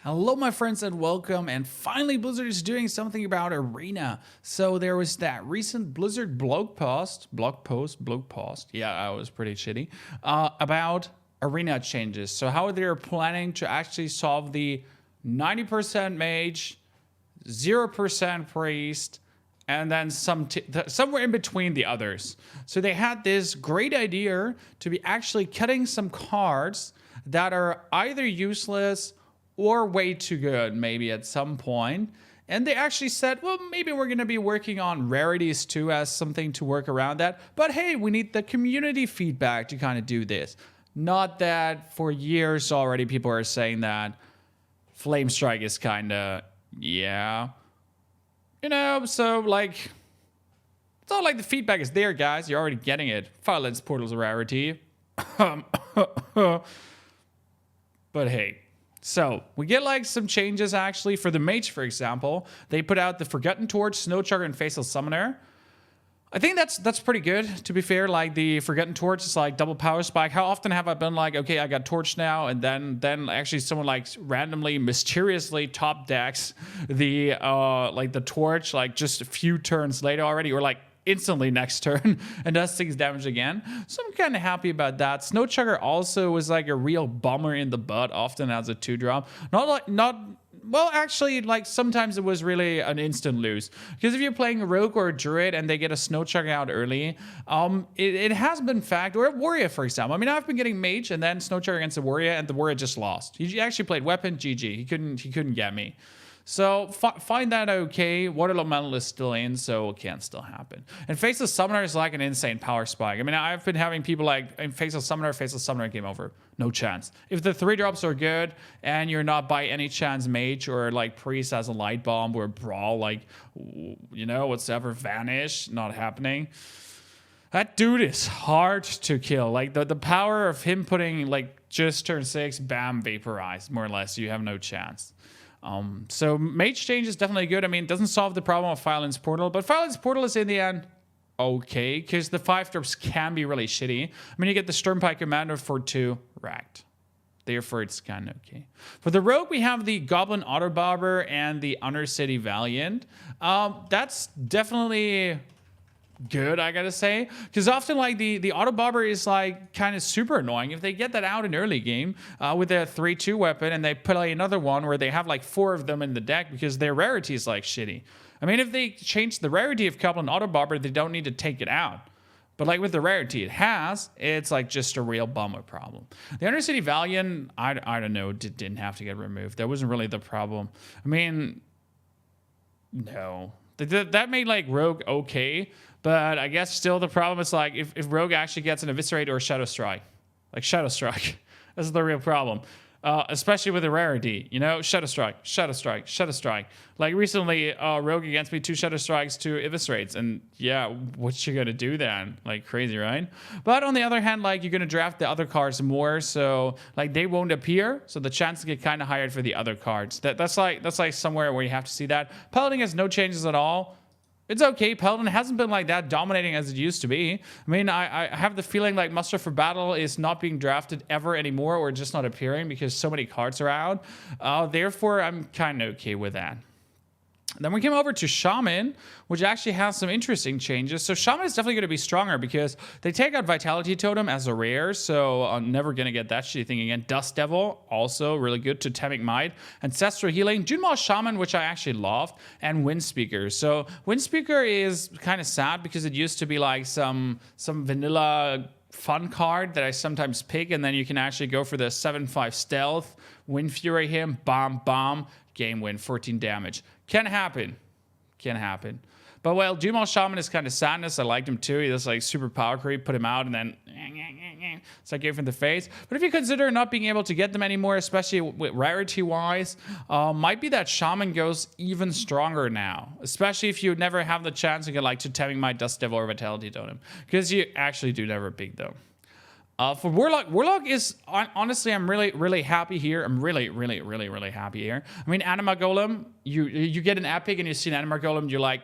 Hello, my friends, and welcome. And finally, Blizzard is doing something about Arena. So there was that recent Blizzard blog post. Yeah, I was pretty shitty. About Arena changes. So how they're planning to actually solve the 90% mage, 0% priest, and then somewhere in between the others. So they had this great idea to be actually cutting some cards that are either useless or way too good, maybe at some point. And they actually said, well, maybe we're going to be working on rarities too as something to work around that. But hey, we need the community feedback to kind of do this. Not that for years already people are saying that Flame Strike is kind of, yeah. So like, it's not like the feedback is there, guys. You're already getting it. Firelance Portal's a rarity. But hey. So, we get like some changes actually for the mage, for example. They put out the Forgotten Torch, Snowchugger, and Faceless Summoner. I think that's pretty good, to be fair. Like, the Forgotten Torch is like double power spike. How often have I been like, okay, I got Torch now, and then actually someone like randomly, mysteriously top decks the Torch like just a few turns later already, or like instantly next turn and does 6 damage again. So I'm kind of happy about that. Snowchugger also was like a real bummer in the butt, often as a 2-drop. Actually, like sometimes it was really an instant lose. Because if you're playing a rogue or a druid and they get a Snowchugger out early, it has been fact, or a warrior, for example. I mean, I've been getting mage and then Snowchugger against a warrior, and the warrior just lost. He actually played weapon, GG. He couldn't get me. So find that okay. Water Elemental is still in, so it can still happen. And Faceless Summoner is like an insane power spike. I mean, I've been having people like, Faceless Summoner, game over. No chance. If the 3-drops are good and you're not by any chance mage or like priest as a light bomb or brawl, like, whatsoever, vanish, not happening. That dude is hard to kill. Like the power of him putting like just turn 6, bam, vaporized, more or less. You have no chance. So mage change is definitely good. I mean, it doesn't solve the problem of Firelance Portal, but Firelance Portal is in the end okay, because the 5-drops can be really shitty. I mean, you get the Stormpike Commander for 2, racked. Therefore, it's kind of okay. For the Rogue, we have the Goblin Autobarber and the Undercity Valiant. That's definitely good, I gotta say, because often like the auto barber is like kind of super annoying. If they get that out in early game with their 3-2 weapon and they play another one where they have like 4 of them in the deck because their rarity is like shitty. I mean, if they change the rarity of Goblin Auto Barber, they don't need to take it out. But like with the rarity it has, it's like just a real bummer problem. The Undercity Valiant, I don't know, didn't have to get removed. That wasn't really the problem. I mean, no. That made like Rogue okay, but I guess still the problem is like if Rogue actually gets an Eviscerate or a Shadow Strike. Like Shadow Strike. This is the real problem. Especially with the rarity, Shadow Strike, Shadow Strike, Shadow Strike. Like recently, Rogue against me 2 Shadow Strikes, 2 Eviscerates, and yeah, what you gonna do then? Like crazy, right? But on the other hand, like you're gonna draft the other cards more, so like they won't appear, so the chances get kind of higher for the other cards. That's like somewhere where you have to see that. Paladin has no changes at all. It's okay. Paladin hasn't been like that dominating as it used to be. I mean, I have the feeling like Muster for Battle is not being drafted ever anymore, or just not appearing because so many cards are out. Therefore, I'm kind of okay with that. Then we came over to Shaman, which actually has some interesting changes. So Shaman is definitely going to be stronger because they take out Vitality Totem as a rare, so I'm never going to get that shitty thing again. Dust Devil, also really good. Totemic Might. Ancestral Healing. Junmao Shaman, which I actually loved. And Windspeaker. So Windspeaker is kind of sad because it used to be like some vanilla fun card that I sometimes pick, and then you can actually go for the 7/5 stealth, Wind Fury him, bomb, game win, 14 damage. Can happen. But well, Jumal Shaman is kind of sadness. I liked him too. He does like super power creep, put him out, and then so I gave him the face. But if you consider not being able to get them anymore, especially with rarity wise, might be that Shaman goes even stronger now. Especially if you never have the chance to get like Totemic Might, Dust Devil, or Vitality Totem, because you actually do never pick them. For Warlock is, honestly, I'm really happy here. I'm really happy here. I mean, Anima Golem, you get an epic and you see an Anima Golem, you're like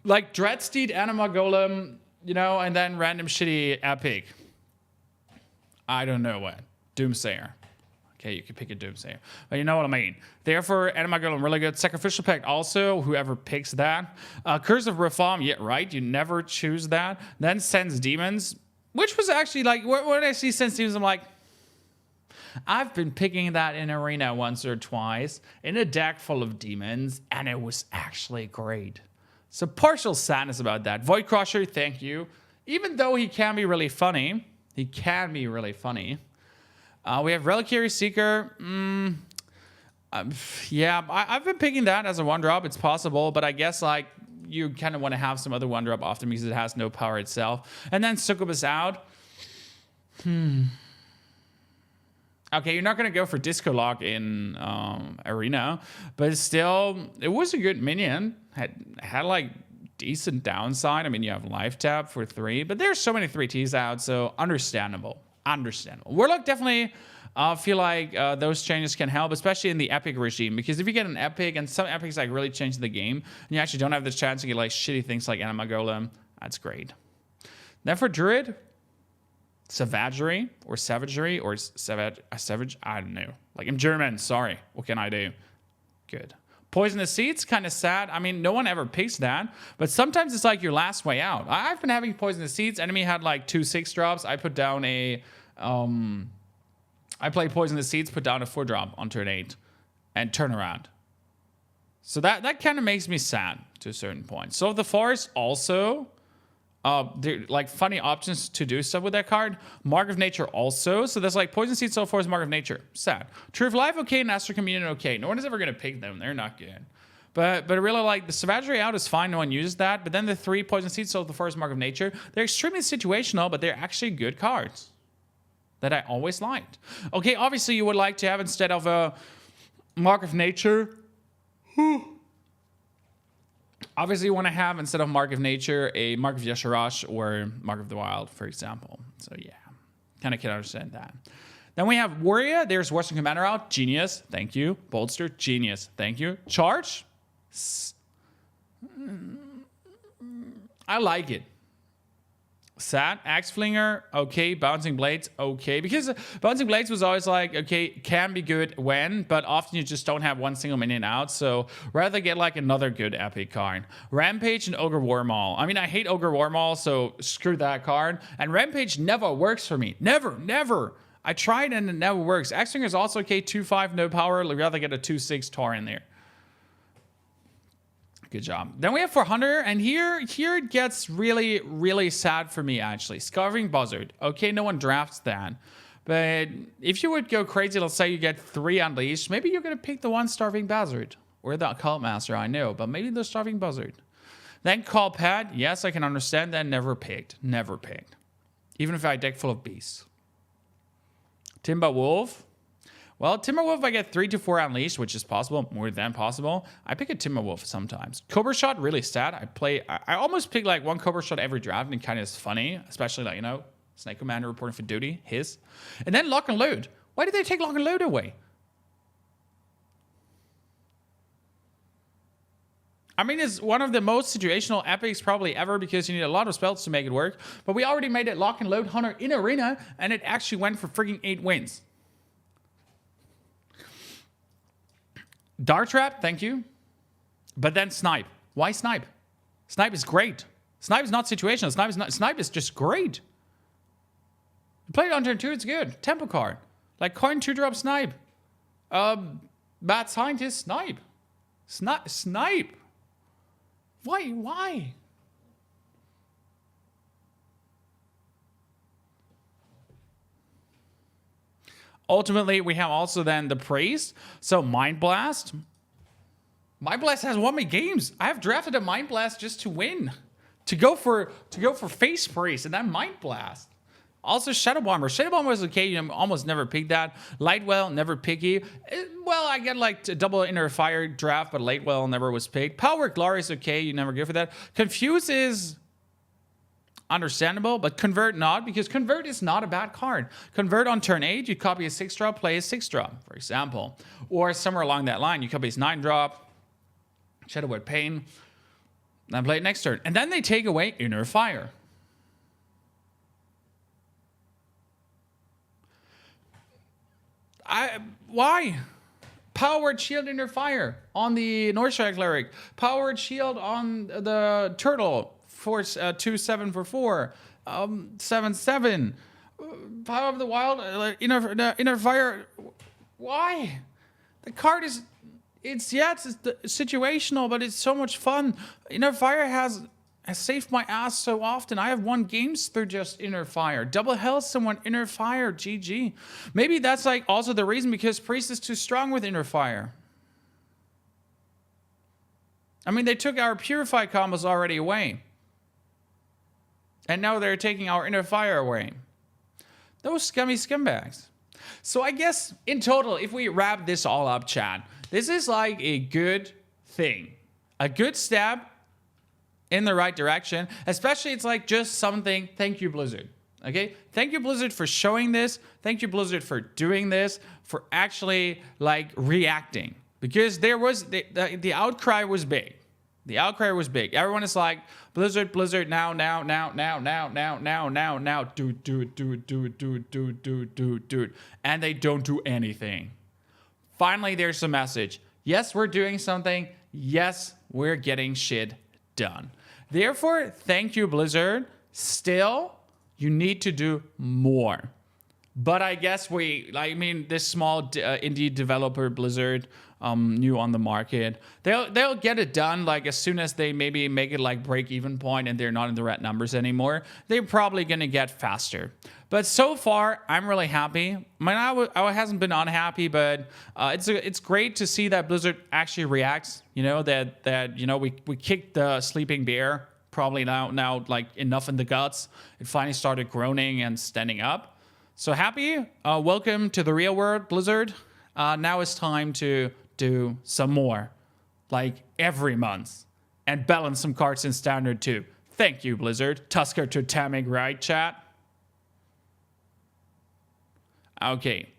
Dreadsteed, Anima Golem, and then random shitty epic. I don't know what. Doomsayer. Okay, you can pick a Doomsayer. But you know what I mean. Therefore, Anima Golem, really good. Sacrificial Pact also, whoever picks that. Curse of Reform, yeah, right. You never choose that. Then Sense Demons, which was actually like, when I see Sense Demons, I'm like, I've been picking that in Arena once or twice in a deck full of demons, and it was actually great. So partial sadness about that. Void Crusher, thank you. Even though he can be really funny, we have Reliquary Seeker. Yeah, I've been picking that as a 1-drop. It's possible, but I guess like you kind of want to have some other 1-drop often because it has no power itself. And then Succubus out. Okay, you're not going to go for Disco Lock in Arena, but still, it was a good minion. Had like decent downside. I mean, you have Life Tap for 3, but there's so many 3Ts out, so understandable. Warlock definitely feel like those changes can help, especially in the Epic regime, because if you get an Epic, and some Epics like really change the game, and you actually don't have the chance to get like shitty things like Anima Golem, that's great. Then for Druid, Savagery, I don't know. Like, I'm German, sorry. What can I do? Good. Poisonous Seeds, kind of sad. I mean, no one ever picks that, but sometimes it's like your last way out. I've been having Poisonous Seeds. Enemy had like 2 6-drops. I put down a, I played Poisonous Seeds, put down a 4-drop on turn 8, and turn around. So that kind of makes me sad to a certain point. So the Forest also, they're like funny options to do stuff with that card. Mark of Nature also. So there's like Poison Seed, Soul Force, Mark of Nature. Sad. True of Life, okay. And Astral Communion, okay. No one is ever going to pick them. They're not good. But I really like the Savagery out is fine. No one uses that. But then the 3 Poison Seed, Soul Force, Mark of Nature, they're extremely situational, but they're actually good cards that I always liked. Okay, obviously you would like to have, instead of a Mark of Nature, obviously, you want to have, instead of Mark of Nature, a Mark of Yasharash or Mark of the Wild, for example. So, yeah, kind of can understand that. Then we have Warrior. There's Western Commander out. Genius. Thank you. Bolster. Genius. Thank you. Charge. I like it. Sad. Axe Flinger, okay. Bouncing Blades, okay. Because Bouncing Blades was always like, okay, can be good when, but often you just don't have one single minion out, so rather get like another good epic card. Rampage and Ogre Warmaul. I mean, I hate Ogre Warmaul, so screw that card. And Rampage never works for me. Never. I tried and it never works. Axe Flinger is also okay, 2/5, no power. I'd rather get a 2/6 Tar in there. Good job. Then we have for Hunter, and here it gets really, really sad for me, actually. Scarving Buzzard. Okay, no one drafts that. But if you would go crazy, let's say you get 3 Unleashed, maybe you're going to pick the 1 Starving Buzzard. Or the Cult Master, I know, but maybe the Starving Buzzard. Then Call Pad. Yes, I can understand that. Never picked. Even if I had a deck full of beasts. Timber Wolf. Well, Timberwolf, I get 3 to 4 Unleashed, which is possible, more than possible. I pick a Timberwolf sometimes. Cobra Shot, really sad. I almost pick like 1 Cobra Shot every draft, and it kind of is funny, especially like, you know, Snake Commander reporting for duty, his. And then Lock and Load. Why did they take Lock and Load away? I mean, it's one of the most situational epics probably ever because you need a lot of spells to make it work. But we already made it Lock and Load Hunter in Arena, and it actually went for freaking 8 wins. Dart Trap, thank you. But then Snipe. Why Snipe? Snipe is great. Snipe is not situational. Snipe is just great. You play it on turn 2, it's good. Tempo card. Like coin 2-drop Snipe. Bad Scientist, Snipe. Snipe. Why? Ultimately, we have also then the Praise. So Mind Blast. Mind Blast has won me games. I have drafted a Mind Blast just to win. To go for Face Praise and then Mind Blast. Also Shadow Bomber. Shadow Bomber is okay. You almost never pick that. Lightwell, never picky. Well, I get like a double Inner Fire draft, but Lightwell never was picked. Power Glory is okay. You never go for that. Confuse is understandable, but Convert not, because Convert is not a bad card. Convert on turn 8, you copy a 6-drop, play a 6-drop, for example. Or somewhere along that line, you copy his 9-drop, Shadowwood Pain, then play it next turn. And then they take away Inner Fire. Why? Powered shield inner fire on the Northside Cleric. Powered shield on the Turtle. 2/7 for 4. 7/7. Power of the Wild. Inner fire. Why? The card is. It's situational, but it's so much fun. Inner fire has saved my ass so often. I have won games through just inner fire. Double hell someone inner fire. GG. Maybe that's like also the reason because priest is too strong with inner fire. I mean, they took our purify combos already away. And now they're taking our inner fire away. Those scummy scumbags. So I guess in total, if we wrap this all up, chat, this is like a good thing. A good step in the right direction. Especially it's like just something. Thank you, Blizzard. Okay? Thank you, Blizzard, for showing this. Thank you, Blizzard, for doing this. For actually like reacting. Because there was the outcry was big. The outcry was big. Everyone is like, Blizzard, now, do. And they don't do anything. Finally, there's a message. Yes, we're doing something. Yes, we're getting shit done. Therefore, thank you, Blizzard. Still, you need to do more. But I guess this small indie developer, Blizzard, new on the market, they'll get it done like as soon as they maybe make it like break even point and they're not in the red numbers anymore. They're probably gonna get faster. But so far, I'm really happy. I mean, I hasn't been unhappy, but it's great to see that Blizzard actually reacts. You know that we kicked the sleeping bear probably now like enough in the guts. It finally started groaning and standing up. So happy. Welcome to the real world, Blizzard. Now it's time to do some more, like every month, and balance some cards in standard too. Thank you, Blizzard. Tusker Totemic, right, chat? Okay.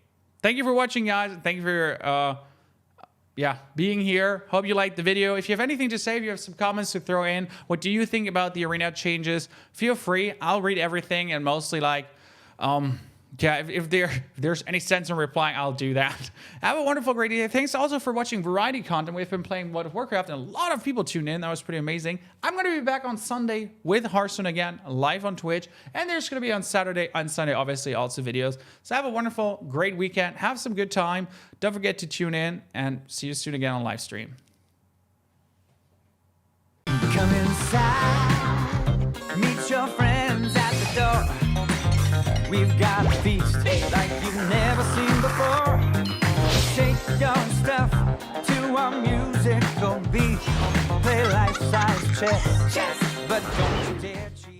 Thank you for watching, guys. Thank you for being here. Hope you liked the video. If you have anything to say, if you have some comments to throw in, what do you think about the arena changes? Feel free. I'll read everything and mostly like if there's any sense in replying, I'll do that. Have a wonderful, great day. Thanks also for watching variety content. We've been playing World of Warcraft, and a lot of people tuned in. That was pretty amazing. I'm going to be back on Sunday with Hearthstone again, live on Twitch. And there's going to be on Sunday, obviously, also videos. So have a wonderful, great weekend. Have some good time. Don't forget to tune in, and see you soon again on live stream. Come inside, meet your friends at the door. We've got a feast like you've never seen before. Shake your stuff to our musical beat. Play life-size chess, but don't you dare cheat.